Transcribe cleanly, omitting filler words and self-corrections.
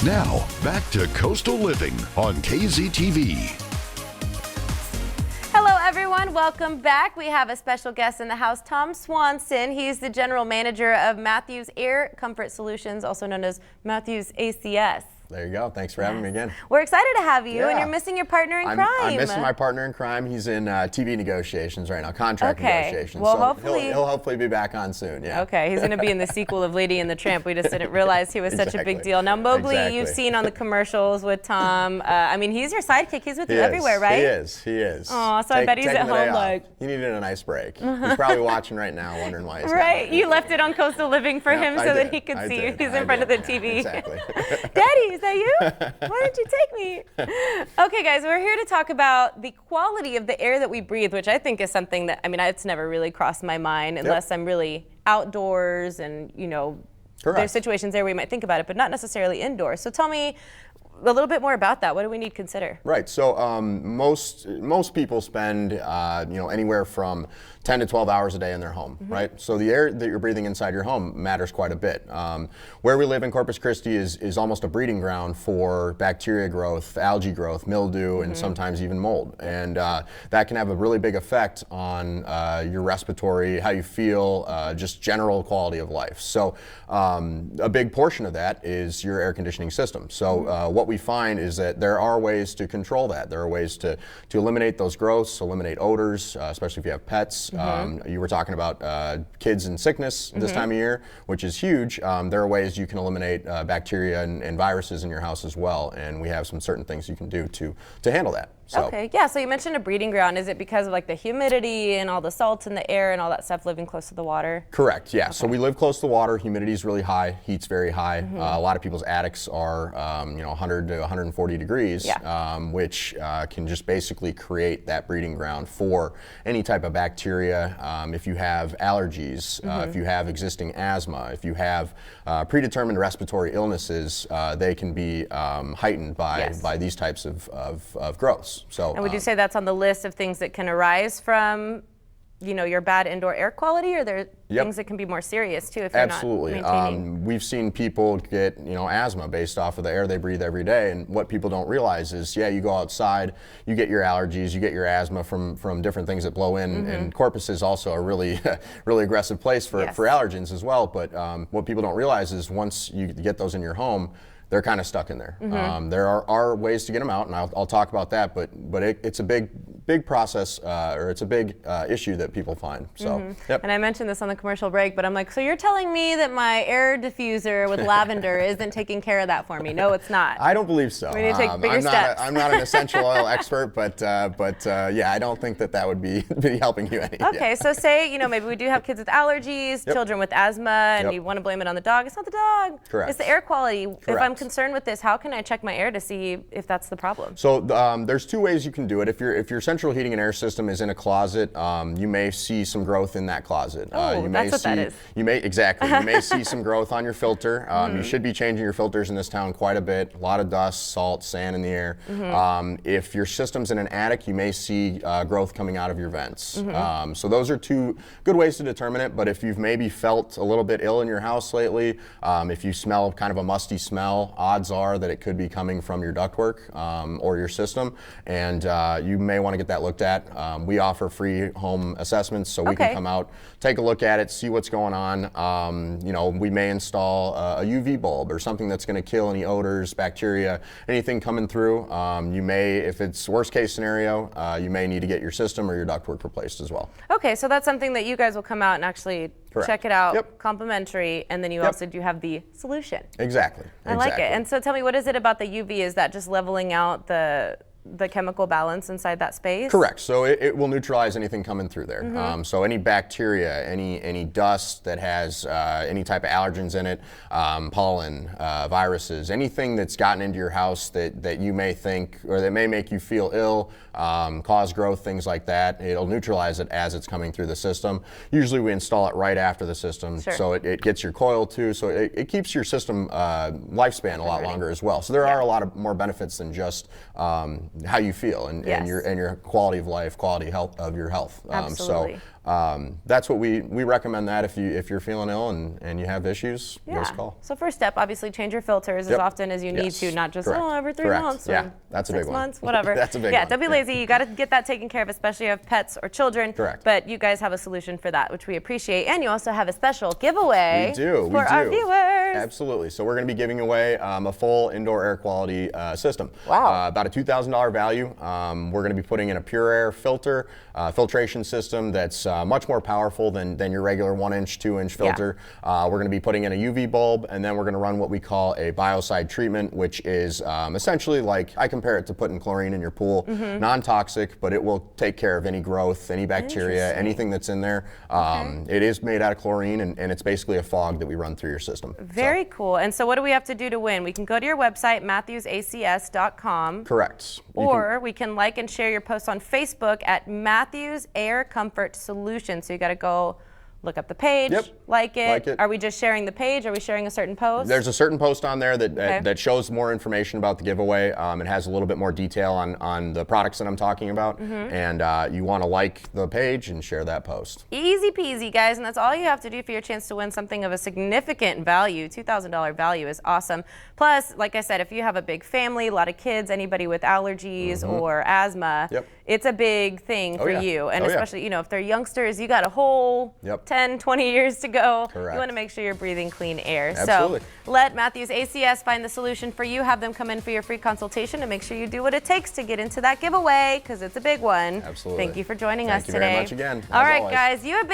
Now, back to Coastal Living on KZTV. Hello, everyone. Welcome back. We have a special guest in the house, Tom Swanson. He's the general manager of Matthews Air Comfort Solutions, also known as Matthews ACS. There you go. Thanks for having me again. We're excited to have you, Yeah. and you're missing your partner in crime. I'm missing my partner in crime. He's in TV negotiations right now, contract negotiations. Well, so hopefully he'll hopefully be back on soon. Yeah. Okay, he's going to be in the sequel of Lady and the Tramp. We just didn't realize he was such a big deal. Now, Mowgli, you've seen on the commercials with Tom. I mean, he's your sidekick. He's with you everywhere, right? He is. He is. Oh, so I bet he's at home like. He needed a nice break. He's probably watching right now, wondering why he's right. not. You left it on Coastal Living for him so that he could see you. He's in front of the TV. Exactly. Daddy, is that you? Why didn't you take me? Okay, guys, we're here to talk about the quality of the air that we breathe, which I think is something that, I mean, it's never really crossed my mind unless I'm really outdoors and, you know, there's situations there where you might think about it, but not necessarily indoors. So tell me a little bit more about that. What do we need to consider? Right. So most people spend anywhere from 10 to 12 hours a day in their home, right? So the air that you're breathing inside your home matters quite a bit. Where we live in Corpus Christi is almost a breeding ground for bacteria growth, algae growth, mildew, and sometimes even mold. And that can have a really big effect on your respiratory, how you feel, just general quality of life. So a big portion of that is your air conditioning system. So what we find is that there are ways to control that. There are ways to eliminate those growths, eliminate odors, especially if you have pets. You were talking about kids and sickness this time of year, which is huge. There are ways you can eliminate bacteria and viruses in your house as well, and we have some certain things you can do to handle that. So. Okay, yeah, so you mentioned a breeding ground. Is it because of like the humidity and all the salts in the air and all that stuff living close to the water? Correct, yeah. Okay. So we live close to the water, humidity is really high, heat's very high. A lot of people's attics are 100 to 140 degrees, which can just basically create that breeding ground for any type of bacteria. If you have allergies, if you have existing asthma, if you have predetermined respiratory illnesses, they can be heightened by these types of growths. So, and would you say that's on the list of things that can arise from, you know, your bad indoor air quality, or are there things that can be more serious too if you're not maintaining? We've seen people get, asthma based off of the air they breathe every day, and what people don't realize is, you go outside, you get your allergies, you get your asthma from different things that blow in, and Corpus is also a really, really aggressive place for allergens as well. But what people don't realize is once you get those in your home, they're kind of stuck in there. There are ways to get them out, and I'll talk about that, but it's a big process, or it's a big issue that people find. So, And I mentioned this on the commercial break, but I'm like, so you're telling me that my air diffuser with lavender isn't taking care of that for me? No, it's not. I don't believe so. We need to take bigger steps. I'm not an essential oil expert, but I don't think that would be helping you any. Okay, so say, maybe we do have kids with allergies, children with asthma, and you want to blame it on the dog. It's not the dog. Correct. It's the air quality. Correct. If I'm concerned with this, how can I check my air to see if that's the problem? So there's two ways you can do it. If your central heating and air system is in a closet, you may see some growth in that closet. That's what that is. You may see some growth on your filter. You should be changing your filters in this town quite a bit. A lot of dust, salt, sand in the air. If your system's in an attic, you may see growth coming out of your vents. So those are two good ways to determine it. But if you've maybe felt a little bit ill in your house lately, if you smell kind of a musty smell, odds are that it could be coming from your ductwork or your system, and you may want to get that looked at. We offer free home assessments, so we can come out, take a look at it, see what's going on. We may install a UV bulb or something that's going to kill any odors, bacteria, anything coming through. You may, if it's worst case scenario, you may need to get your system or your ductwork replaced as well. Okay, so that's something that you guys will come out and actually check it out, complimentary, and then you also do have the solution. Exactly. I like it. And so tell me, what is it about the UV? Is that just leveling out the chemical balance inside that space? Correct. So it will neutralize anything coming through there. So any bacteria, any dust that has any type of allergens in it, pollen, viruses, anything that's gotten into your house that you may think, or that may make you feel ill, cause growth, things like that, it'll neutralize it as it's coming through the system. Usually we install it right after the system, so it gets your coil too, so it keeps your system lifespan a lot longer as well. So there are a lot of more benefits than just how you feel and your quality of life, quality health of your health. Absolutely. That's what we recommend, that if you're feeling ill and you have issues, give us a call. So first step, obviously change your filters as often as you need to, not just every 3 months or that's a 6 big one. months, whatever. That's a big one. Yeah, don't be lazy. You got to get that taken care of, especially if you have pets or children. Correct. But you guys have a solution for that, which we appreciate. And you also have a special giveaway for our viewers. Absolutely. So we're going to be giving away a full indoor air quality system. Wow. About a $2,000 value. We're going to be putting in a pure air filter, filtration system that's much more powerful than your regular 1-inch, 2-inch filter. We're going to be putting in a UV bulb, and then we're going to run what we call a biocide treatment, which is essentially like, I compare it to putting chlorine in your pool. Non-toxic, but it will take care of any growth, any bacteria, anything that's in there. It is made out of chlorine, and it's basically a fog that we run through your system. Very cool. And so what do we have to do to win? We can go to your website, matthewsacs.com. Correct. Or we can like and share your post on Facebook at Matthews Air Comfort Solutions. So you got to go look up the page, like it. Are we just sharing the page? Are we sharing a certain post? There's a certain post on there that shows more information about the giveaway. It has a little bit more detail on the products that I'm talking about. And you want to like the page and share that post. Easy peasy, guys. And that's all you have to do for your chance to win something of a significant value. $2,000 value is awesome. Plus, like I said, if you have a big family, a lot of kids, anybody with allergies or asthma, it's a big thing for you. And especially, you know, if they're youngsters, you got a whole 10, 20 years to go. Correct. You want to make sure you're breathing clean air. Absolutely. So let Matthews ACS find the solution for you. Have them come in for your free consultation and make sure you do what it takes to get into that giveaway, because it's a big one. Absolutely. Thank you for joining us today. Thank you very much again. All right, guys, you have been